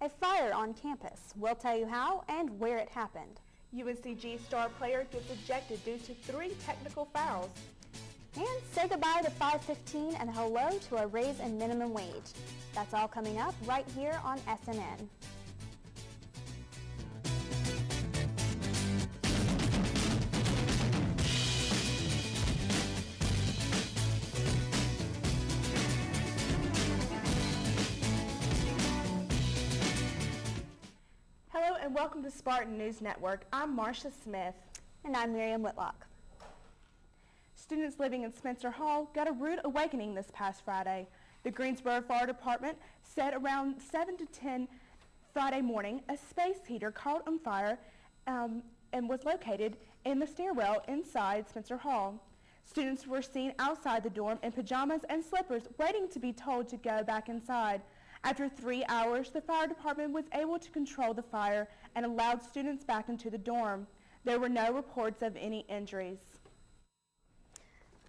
a fire on campus. We'll tell you how and where it happened. UNCG star player gets ejected due to 3 technical fouls. And say goodbye to 515 and hello to a raise in minimum wage. That's all coming up right here on SNN. Hello and welcome to Spartan News Network. I'm Marcia Smith. And I'm Miriam Whitlock. Students living in Spencer Hall got a rude awakening this past Friday. The Greensboro Fire Department said around 7 to 10 Friday morning, a space heater caught on fire and was located in the stairwell inside Spencer Hall. Students were seen outside the dorm in pajamas and slippers waiting to be told to go back inside. After 3 hours, the fire department was able to control the fire and allowed students back into the dorm. There were no reports of any injuries.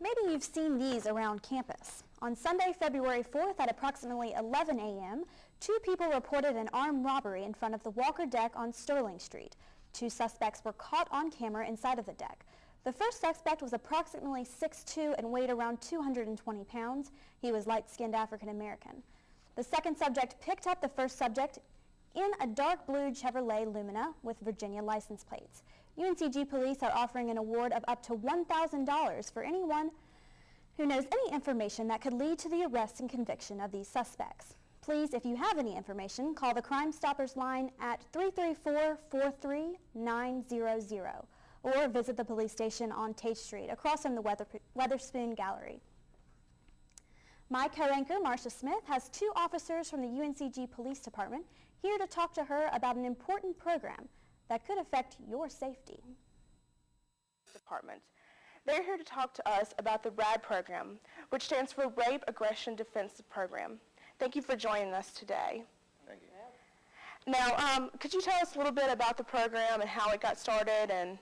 Maybe you've seen these around campus. On Sunday, February 4th at approximately 11 a.m., 2 people reported an armed robbery in front of the Walker deck on Sterling Street. 2 suspects were caught on camera inside of the deck. The first suspect was approximately 6'2" and weighed around 220 pounds. He was light-skinned African American. The second subject picked up the first subject in a dark blue Chevrolet Lumina with Virginia license plates. UNCG police are offering an award of up to $1,000 for anyone who knows any information that could lead to the arrest and conviction of these suspects. Please, if you have any information, call the Crime Stoppers line at 334-43900 or visit the police station on Tate Street across from the Weatherspoon Gallery. My co-anchor, Marcia Smith, has 2 officers from the UNCG Police Department here to talk to her about an important program that could affect your safety. Department. They're here to talk to us about the RAD program, which stands for Rape Aggression Defense Program. Thank you for joining us today. Thank you. Now, could you tell us a little bit about the program and how it got started and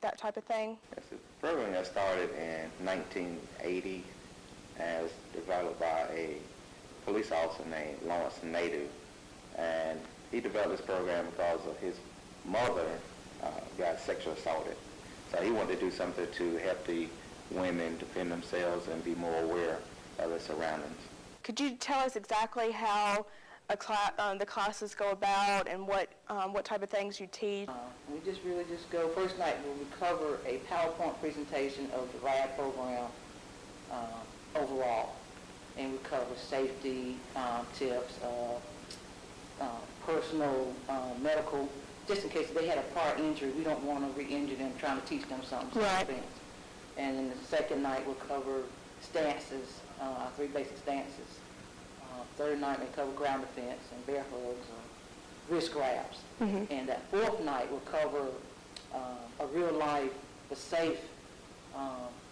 that type of thing? Yes, the program got started in 1980 and was developed by a police officer named Lawrence Nadeau. And he developed this program because of his mother got sexually assaulted. So he wanted to do something to help the women defend themselves and be more aware of their surroundings. Could you tell us exactly how the classes go about and what type of things you teach? We just go, first night we cover a PowerPoint presentation of the RAD program overall. And we cover safety tips, personal, medical, just in case they had a prior injury. We don't want to re-injure them trying to teach them something. Right. And then the second night we'll cover stances, 3 basic stances. Third night we cover ground defense and bear hugs or wrist grabs. Mm-hmm. And that fourth night we'll cover a real life, but safe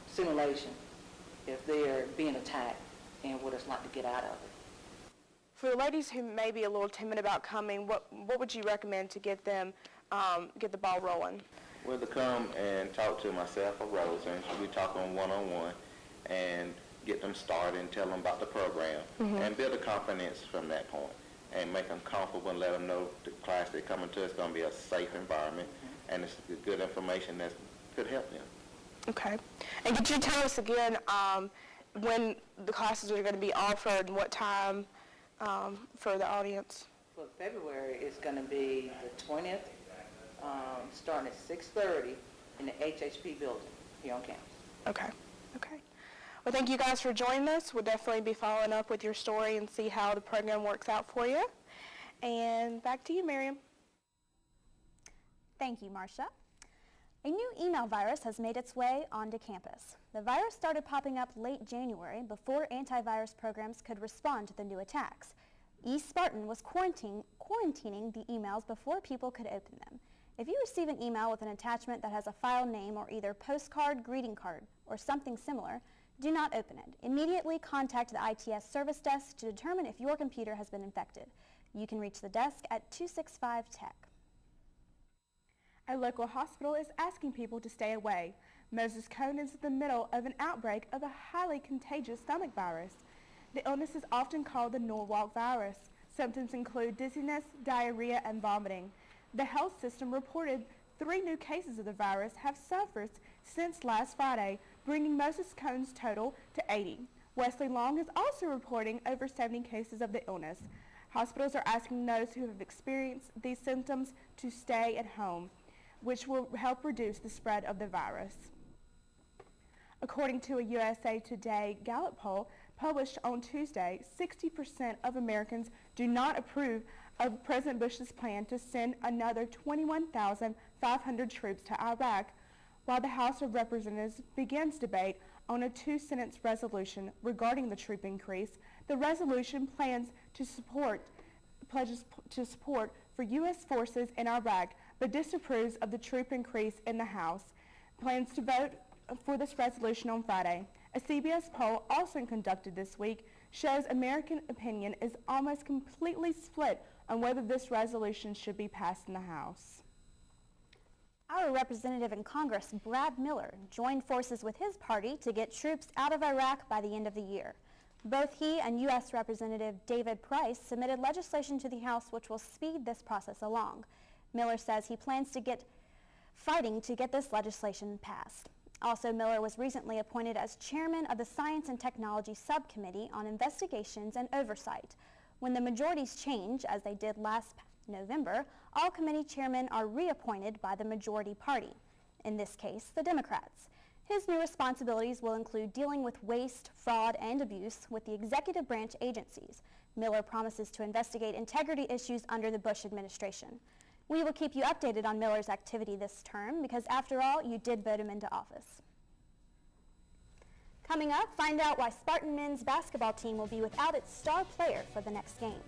simulation if they're being attacked and what it's like to get out of it. For the ladies who may be a little timid about coming, what would you recommend to get them get the ball rolling? Well, to come and talk to myself or Rose, and we talk on one-on-one and get them started and tell them about the program, mm-hmm. and build a confidence from that point and make them comfortable and let them know the class they're coming to is going to be a safe environment, mm-hmm. and it's good information that could help them. Okay. And could you tell us again when the classes are going to be offered and what time for the audience? Well, February is going to be the 20th, starting at 6:30 in the HHP building here on campus. Okay. Okay. Well, thank you guys for joining us. We'll definitely be following up with your story and see how the program works out for you. And back to you, Miriam. Thank you, Marcia. A new email virus has made its way onto campus. The virus started popping up late January before antivirus programs could respond to the new attacks. Spartan was quarantining the emails before people could open them. If you receive an email with an attachment that has a file name or either postcard, greeting card, or something similar, do not open it. Immediately contact the ITS service desk to determine if your computer has been infected. You can reach the desk at 265-TECH. A local hospital is asking people to stay away. Moses Cone is in the middle of an outbreak of a highly contagious stomach virus. The illness is often called the Norwalk virus. Symptoms include dizziness, diarrhea, and vomiting. The health system reported 3 new cases of the virus have suffered since last Friday, bringing Moses Cone's total to 80. Wesley Long is also reporting over 70 cases of the illness. Hospitals are asking those who have experienced these symptoms to stay at home, which will help reduce the spread of the virus. According to a USA Today Gallup poll published on Tuesday, 60% of Americans do not approve of President Bush's plan to send another 21,500 troops to Iraq, while the House of Representatives begins debate on a 2-sentence resolution regarding the troop increase. The resolution pledges support for U.S. forces in Iraq, but disapproves of the troop increase in the House. Plans to vote for this resolution on Friday. A CBS poll also conducted this week shows American opinion is almost completely split on whether this resolution should be passed in the House. Our representative in Congress, Brad Miller, joined forces with his party to get troops out of Iraq by the end of the year. Both he and U.S. Representative David Price submitted legislation to the House which will speed this process along. Miller says he plans to get fighting to get this legislation passed. Also, Miller was recently appointed as chairman of the Science and Technology Subcommittee on Investigations and Oversight. When the majorities change, as they did last November, all committee chairmen are reappointed by the majority party, in this case, the Democrats. His new responsibilities will include dealing with waste, fraud, and abuse with the executive branch agencies. Miller promises to investigate integrity issues under the Bush administration. We will keep you updated on Miller's activity this term because, after all, you did vote him into office. Coming up, find out why Spartan men's basketball team will be without its star player for the next game.